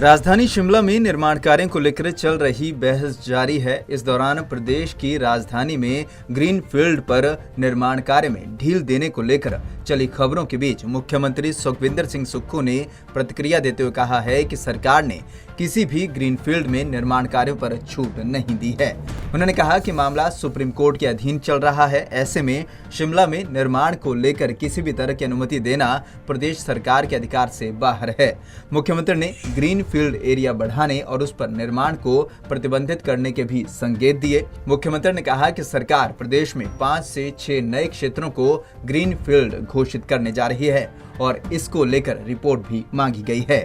राजधानी शिमला में निर्माण कार्यों को लेकर चल रही बहस जारी है। इस दौरान प्रदेश की राजधानी में ग्रीन फील्ड पर निर्माण कार्य में ढील देने को लेकर चली खबरों के बीच मुख्यमंत्री सुखविंदर सिंह सुक्खू ने प्रतिक्रिया देते हुए कहा है कि सरकार ने किसी भी ग्रीन फील्ड में निर्माण कार्यों पर छूट नहीं दी है। उन्होंने कहा कि मामला सुप्रीम कोर्ट के अधीन चल रहा है। ऐसे में शिमला में निर्माण को लेकर किसी भी तरह की अनुमति देना प्रदेश सरकार के अधिकार से बाहर है। मुख्यमंत्री ने ग्रीन फील्ड एरिया बढ़ाने और उस पर निर्माण को प्रतिबंधित करने के भी संकेत दिए। मुख्यमंत्री ने कहा कि सरकार प्रदेश में 5 से 6 नए क्षेत्रों को ग्रीन फील्ड घोषित करने जा रही है और इसको लेकर रिपोर्ट भी मांगी गई है।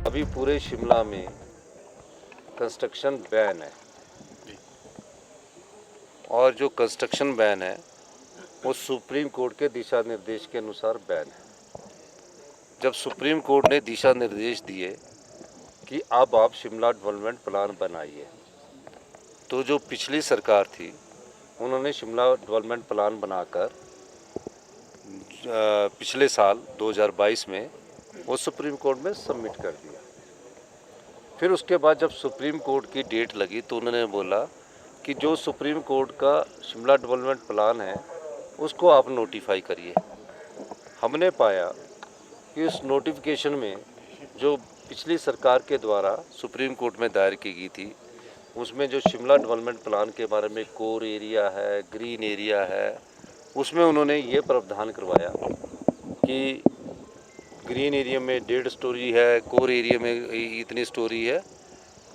अभी पूरे शिमला में कंस्ट्रक्शन बैन है और जो कंस्ट्रक्शन बैन है वो सुप्रीम कोर्ट के दिशा निर्देश के अनुसार बैन है। जब सुप्रीम कोर्ट ने दिशा निर्देश दिए कि अब आप शिमला डेवलपमेंट प्लान बनाइए, तो जो पिछली सरकार थी उन्होंने शिमला डेवलपमेंट प्लान बनाकर पिछले साल 2022 में वो सुप्रीम कोर्ट में सबमिट कर दिया। फिर उसके बाद जब सुप्रीम कोर्ट की डेट लगी तो उन्होंने बोला कि जो सुप्रीम कोर्ट का शिमला डेवलपमेंट प्लान है उसको आप नोटिफाई करिए। हमने पाया कि उस नोटिफिकेशन में जो पिछली सरकार के द्वारा सुप्रीम कोर्ट में दायर की गई थी, उसमें जो शिमला डेवलपमेंट प्लान के बारे में कोर एरिया है, ग्रीन एरिया है, उसमें उन्होंने ये प्रावधान करवाया कि ग्रीन एरिया में 1.5 स्टोरी है, कोर एरिया में इतनी स्टोरी है।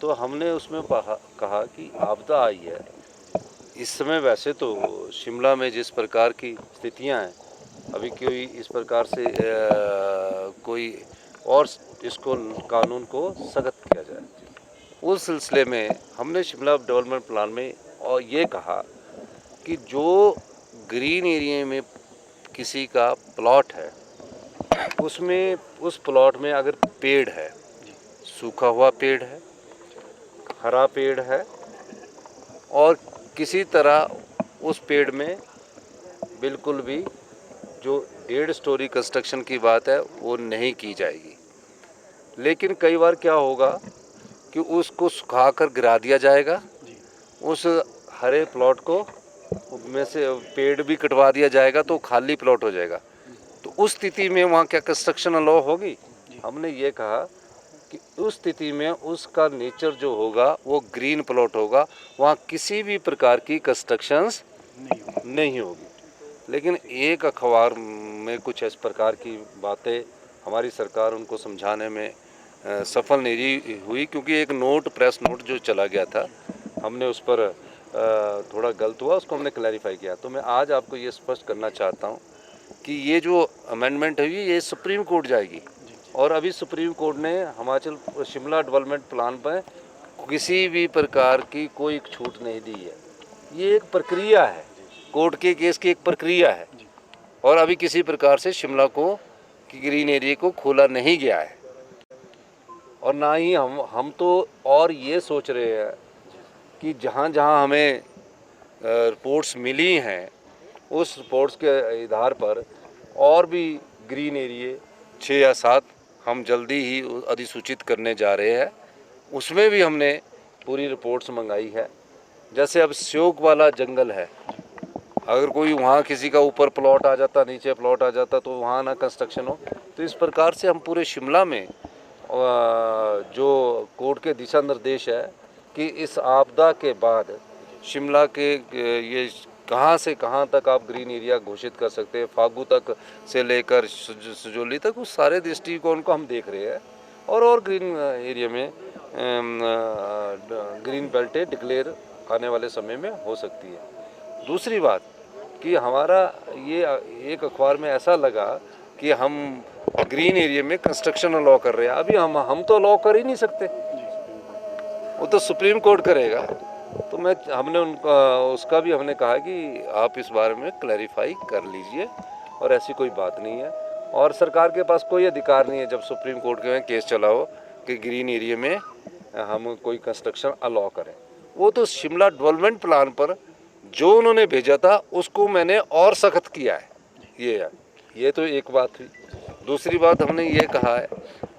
तो हमने उसमें कहा कि आपदा आई है इस समय। वैसे तो शिमला में जिस प्रकार की स्थितियां हैं, अभी कोई इस प्रकार से कोई और इसको कानून को सख्त किया जाए। उस सिलसिले में हमने शिमला डेवलपमेंट प्लान में और ये कहा कि जो ग्रीन एरिया में किसी का प्लॉट है, उसमें उस प्लॉट में अगर पेड़ है, सूखा हुआ पेड़ है, हरा पेड़ है और किसी तरह उस पेड़ में बिल्कुल भी जो 1.5 स्टोरी कंस्ट्रक्शन की बात है वो नहीं की जाएगी। लेकिन कई बार क्या होगा कि उसको सुखाकर गिरा दिया जाएगा, उस हरे प्लॉट को में से पेड़ भी कटवा दिया जाएगा तो खाली प्लॉट हो जाएगा। तो उस स्थिति में वहाँ क्या कंस्ट्रक्शन अलाउ होगी? हमने ये कहा कि उस स्थिति में उसका नेचर जो होगा वो ग्रीन प्लॉट होगा, वहाँ किसी भी प्रकार की कंस्ट्रक्शंस नहीं होगी। लेकिन एक अखबार में कुछ इस प्रकार की बातें हमारी सरकार उनको समझाने में सफल नहीं हुई, क्योंकि एक नोट, प्रेस नोट जो चला गया था, हमने उस पर थोड़ा गलत हुआ, उसको हमने क्लैरिफाई किया। तो मैं आज आपको ये स्पष्ट करना चाहता हूँ कि ये जो अमेंडमेंट हुई ये सुप्रीम कोर्ट जाएगी और अभी सुप्रीम कोर्ट ने हिमाचल शिमला डेवलपमेंट प्लान पर किसी भी प्रकार की कोई छूट नहीं दी है। ये एक प्रक्रिया है, कोर्ट के केस की एक प्रक्रिया है और अभी किसी प्रकार से शिमला को की ग्रीन एरिया को खोला नहीं गया है। और ना ही हम तो और ये सोच रहे हैं कि जहाँ जहाँ हमें रिपोर्ट्स मिली हैं उस रिपोर्ट्स के आधार पर और भी ग्रीन एरिया 6 या 7 हम जल्दी ही अधिसूचित करने जा रहे हैं। उसमें भी हमने पूरी रिपोर्ट्स मंगाई है। जैसे अब श्योक वाला जंगल है, अगर कोई वहाँ किसी का ऊपर प्लॉट आ जाता, नीचे प्लॉट आ जाता तो वहाँ ना कंस्ट्रक्शन हो। तो इस प्रकार से हम पूरे शिमला में जो कोर्ट के दिशा निर्देश है कि इस आपदा के बाद शिमला के ये कहाँ से कहाँ तक आप ग्रीन एरिया घोषित कर सकते हैं, फागू तक से लेकर सजौली तक, उस सारे दृष्टिकोण को हम देख रहे हैं। और ग्रीन एरिया में ग्रीन बेल्टें डिक्लेयर आने वाले समय में हो सकती है। दूसरी बात कि हमारा ये एक अखबार में ऐसा लगा कि हम ग्रीन एरिया में कंस्ट्रक्शन अलाउ कर रहे हैं। अभी हम तो अलाउ कर ही नहीं सकते, वो तो सुप्रीम कोर्ट करेगा। तो हमने उनका उसका भी हमने कहा कि आप इस बारे में क्लैरिफाई कर लीजिए और ऐसी कोई बात नहीं है और सरकार के पास कोई अधिकार नहीं है जब सुप्रीम कोर्ट के में केस चला हो कि ग्रीन एरिया में हम कोई कंस्ट्रक्शन अलाउ करें। वो तो शिमला डेवलपमेंट प्लान पर जो उन्होंने भेजा था उसको मैंने और सख्त किया है। ये तो एक बात हुई। दूसरी बात हमने ये कहा है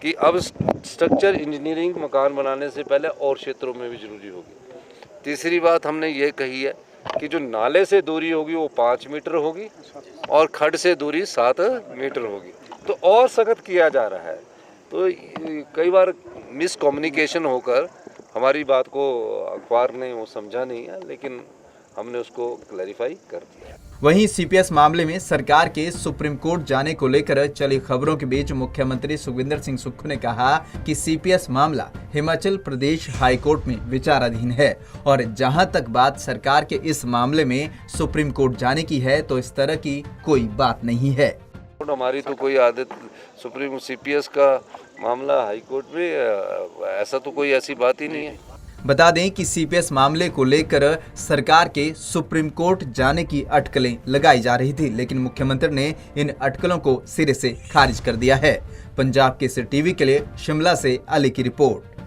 कि अब स्ट्रक्चर इंजीनियरिंग मकान बनाने से पहले और क्षेत्रों में भी ज़रूरी होगी। तीसरी बात हमने ये कही है कि जो नाले से दूरी होगी वो 5 मीटर होगी और खड्ड से दूरी 7 मीटर होगी, तो और सख्त किया जा रहा है। तो कई बार मिसकम्युनिकेशन होकर हमारी बात को अखबार ने वो समझा नहीं है, लेकिन हमने उसको क्लैरिफाई कर दिया। वहीं सीपीएस मामले में सरकार के सुप्रीम कोर्ट जाने को लेकर चली खबरों के बीच मुख्यमंत्री सुखविंदर सिंह सुक्खू ने कहा कि सीपीएस मामला हिमाचल प्रदेश हाई कोर्ट में विचाराधीन है और जहां तक बात सरकार के इस मामले में सुप्रीम कोर्ट जाने की है तो इस तरह की कोई बात नहीं है। हमारी तो कोई आदत सुप्रीम सीपीएस का मामला हाई कोर्ट में, ऐसा तो कोई ऐसी बात ही नहीं है। बता दें कि सीपीएस मामले को लेकर सरकार के सुप्रीम कोर्ट जाने की अटकलें लगाई जा रही थी, लेकिन मुख्यमंत्री ने इन अटकलों को सिरे से खारिज कर दिया है। पंजाब केसरी टीवी के लिए शिमला से अली की रिपोर्ट।